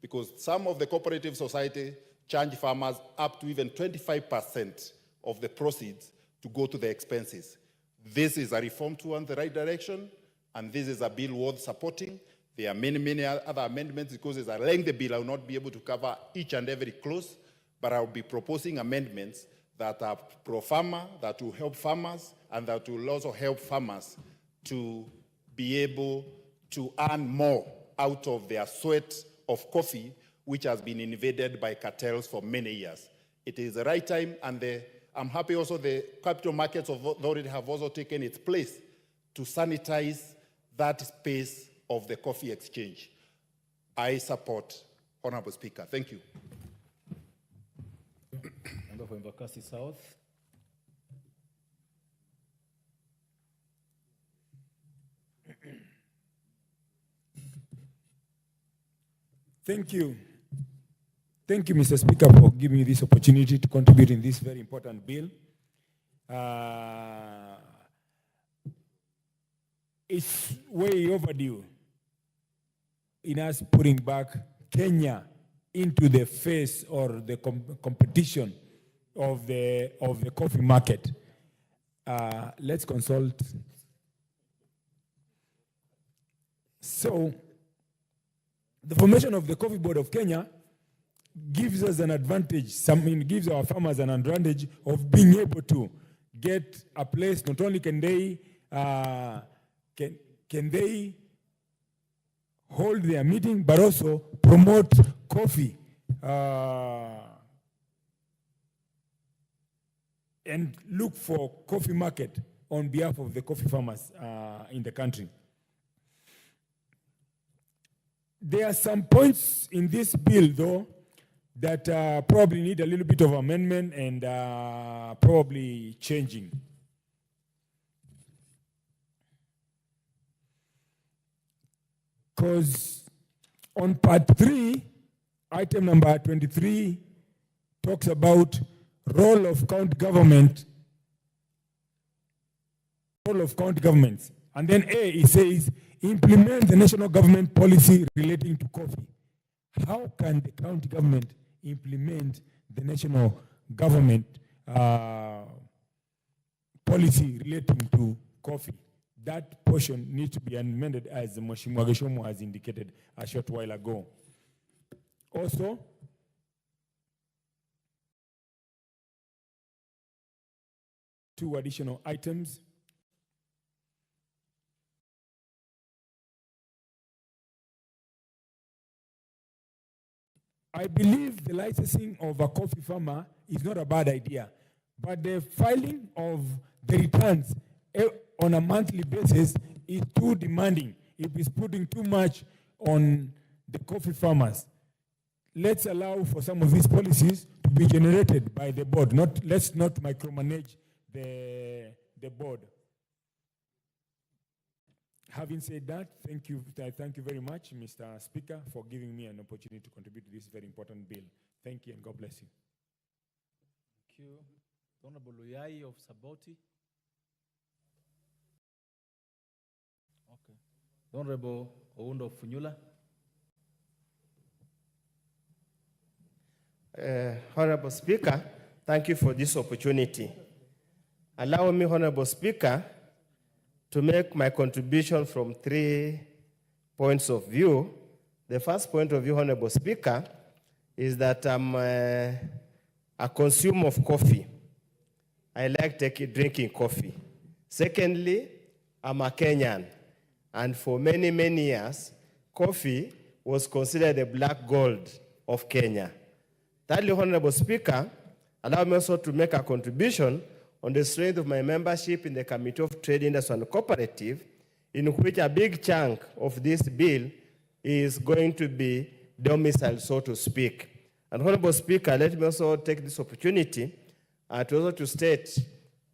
Because some of the cooperative society charge farmers up to even 25% of the proceeds to go to the expenses. This is a reform towards the right direction, and this is a bill worth supporting. There are many other amendments. Because it's a lengthy bill, I will not be able to cover each and every clause, but I will be proposing amendments that are pro-farmer, that will help farmers, and that will also help farmers to be able to earn more out of their sweat of coffee, which has been invaded by cartels for many years. It is the right time, and I'm happy also the Capital Markets Authority have also taken its place to sanitize that space of the coffee exchange. I support, Honorable Speaker. Thank you. Member for Embakasi South. Thank you. Thank you, Mr. Speaker, for giving me this opportunity to contribute in this very important bill. It's way overdue in us putting back Kenya into the face or the competition of the coffee market. Let's consult. So, the formation of the Coffee Board of Kenya gives us an advantage, gives our farmers an advantage of being able to get a place. Not only can they hold their meeting, but also promote coffee and look for coffee market on behalf of the coffee farmers in the country. There are some points in this bill, though, that probably need a little bit of amendment and probably changing. Because on part 3, item number 23 talks about role of county government, and then A, it says, implement the national government policy relating to coffee. How can the county government implement the national government policy relating to coffee? That portion needs to be amended, as Mheshimiwa Geshomo has indicated a short while ago. Also, two additional items. I believe the licensing of a coffee farmer is not a bad idea, but the filing of the returns on a monthly basis is too demanding. It is putting too much on the coffee farmers. Let's allow for some of these policies to be generated by the board. Let's not micromanage the board. Having said that, thank you very much, Mr. Speaker, for giving me an opportunity to contribute to this very important bill. Thank you, and God bless you. Thank you. The Honorable Luyai of Saboti. Okay. The Honorable Oundo Funyula. Honorable Speaker, thank you for this opportunity. Allow me, Honorable Speaker, to make my contribution from 3 points of view. The first point of view, Honorable Speaker, is that I'm a consumer of coffee. I like drinking coffee. Secondly, I'm a Kenyan, and for many, many years, coffee was considered the black gold of Kenya. Thirdly, Honorable Speaker, allow me also to make a contribution on the strength of my membership in the Committee of Trade, Industry and Cooperative, in which a big chunk of this bill is going to be domiciled, so to speak. And Honorable Speaker, let me also take this opportunity to state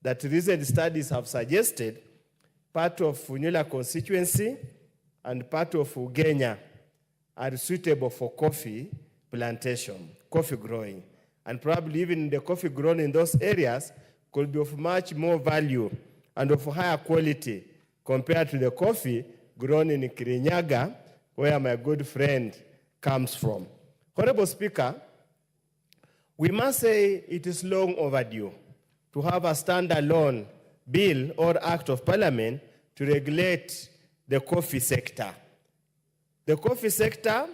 that recent studies have suggested part of Funyula constituency and part of Ugenya are suitable for coffee plantation, coffee growing. And probably even the coffee grown in those areas could be of much more value and of higher quality compared to the coffee grown in Kirinyaga, where my good friend comes from. Honorable Speaker, we must say it is long overdue to have a standalone bill or act of parliament to regulate the coffee sector. The coffee sector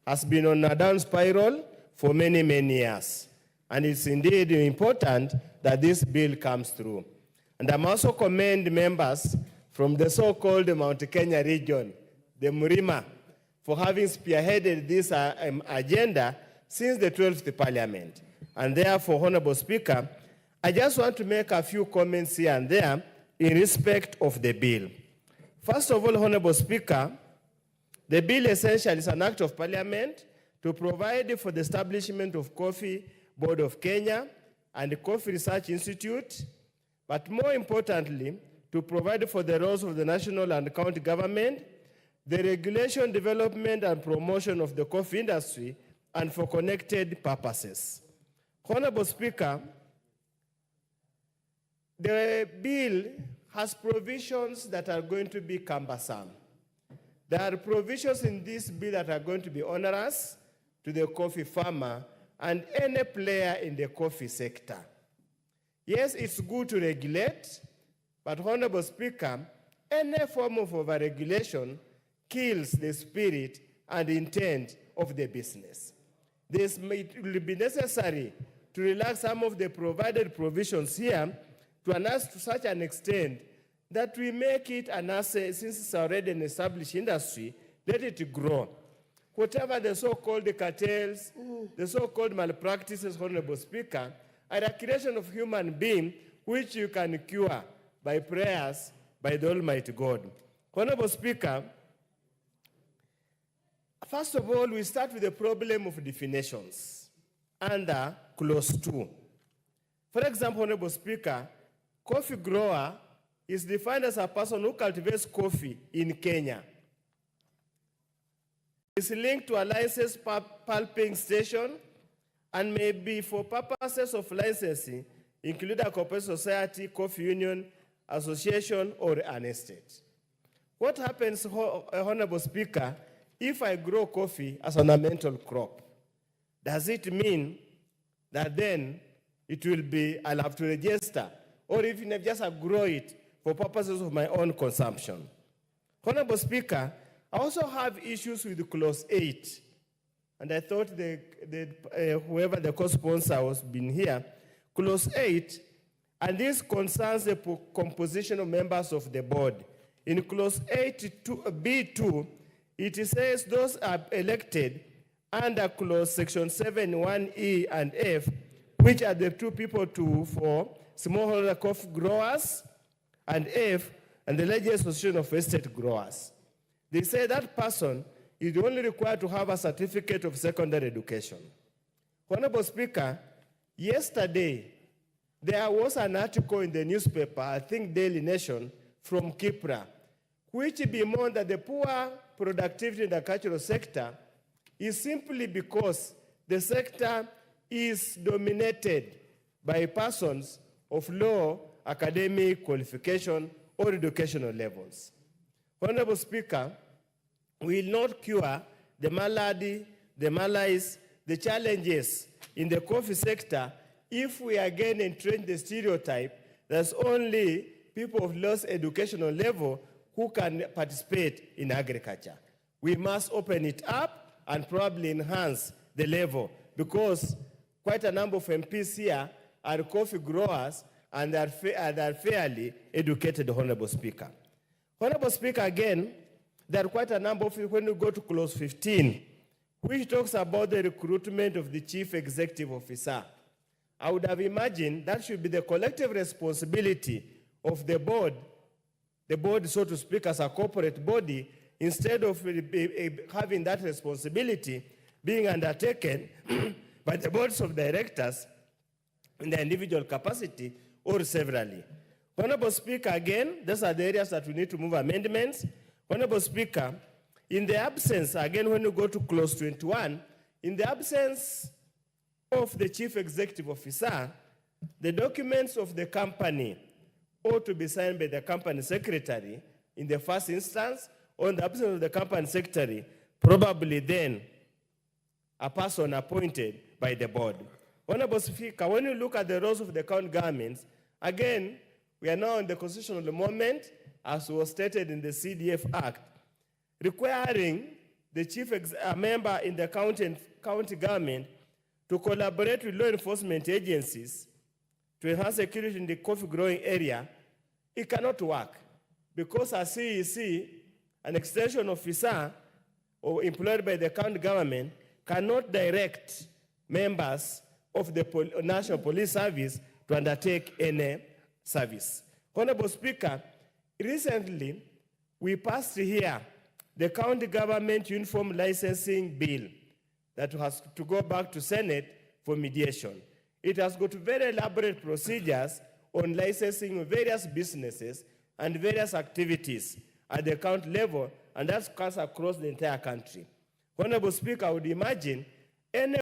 has been on a down spiral for many, many years. And it's indeed important that this bill comes through. And I'm also commend members from the so-called Mount Kenya region, the Murima, for having spearheaded this agenda since the 12th Parliament. And therefore, Honorable Speaker, I just want to make a few comments here and there in respect of the bill. First of all, Honorable Speaker, the bill essentially is an act of parliament to provide for the establishment of Coffee Board of Kenya and the Coffee Research Institute, but more importantly, to provide for the roles of the national and county government, the regulation, development, and promotion of the coffee industry, and for connected purposes. Honorable Speaker, the bill has provisions that are going to be cumbersome. There are provisions in this bill that are going to be onerous to the coffee farmer and any player in the coffee sector. Yes, it's good to regulate, but Honorable Speaker, any form of overregulation kills the spirit and intent of the business. It will be necessary to relax some of the provided provisions here to such an extent that we make it an asset, since it's already an established industry, let it grow. Whatever the so-called cartels, the so-called malpractices, Honorable Speaker, are a creation of human being which you can cure by prayers by the Almighty God. Honorable Speaker, first of all, we start with the problem of definitions under Clause 2. For example, Honorable Speaker, coffee grower is defined as a person who cultivates coffee in Kenya. It's linked to a licensed pulping station and may be for purposes of licensing, include a cooperative society, coffee union, association, or an estate. What happens, Honorable Speaker, if I grow coffee as an ornamental crop? Does it mean that then I'll have to register, or even if just I grow it for purposes of my own consumption? Honorable Speaker, I also have issues with Clause 8, and I thought whoever the co-sponsor has been here, Clause 8, and this concerns the composition of members of the board. In Clause 8B2, it says those are elected under Clause Section 7, 1E and F, which are the two people for smallholder coffee growers, and F, and the largest association of estate growers. They say that person is only required to have a certificate of secondary education. Honorable Speaker, yesterday, there was an article in the newspaper, I think Daily Nation, from Kipra, which bemoan that the poor productivity in the cultural sector is simply because the sector is dominated by persons of low academic qualification or educational levels. Honorable Speaker, we will not cure the malady, the malaise, the challenges in the coffee sector if we again entrench the stereotype that only people of low educational level who can participate in agriculture. We must open it up and probably enhance the level, because quite a number of MPs here are coffee growers and they are fairly educated, Honorable Speaker. Honorable Speaker, again, there are quite a number of, when you go to clause 15, which talks about the recruitment of the chief executive officer. I would have imagined that should be the collective responsibility of the board, so to speak, as a corporate body, instead of having that responsibility being undertaken by the boards of directors in their individual capacity or severally. Honorable Speaker, again, those are the areas that we need to move amendments. Honorable Speaker, in the absence, again, when you go to clause 21, in the absence of the chief executive officer, the documents of the company ought to be signed by the company secretary in the first instance, or in the absence of the company secretary, probably then a person appointed by the board. Honorable Speaker, when you look at the roles of the county governments, again, we are now in the constitutional moment, as was stated in the CDF Act, requiring the member in the county government to collaborate with law enforcement agencies to enhance security in the coffee growing area. It cannot work, because a CEC, an extension officer or employed by the county government, cannot direct members of the National Police Service to undertake any service. Honorable Speaker, recently we passed here the county government uniform licensing bill that has to go back to Senate for mediation. It has got very elaborate procedures on licensing various businesses and various activities at the county level, and that's cuts across the entire country. Honorable Speaker, I would imagine any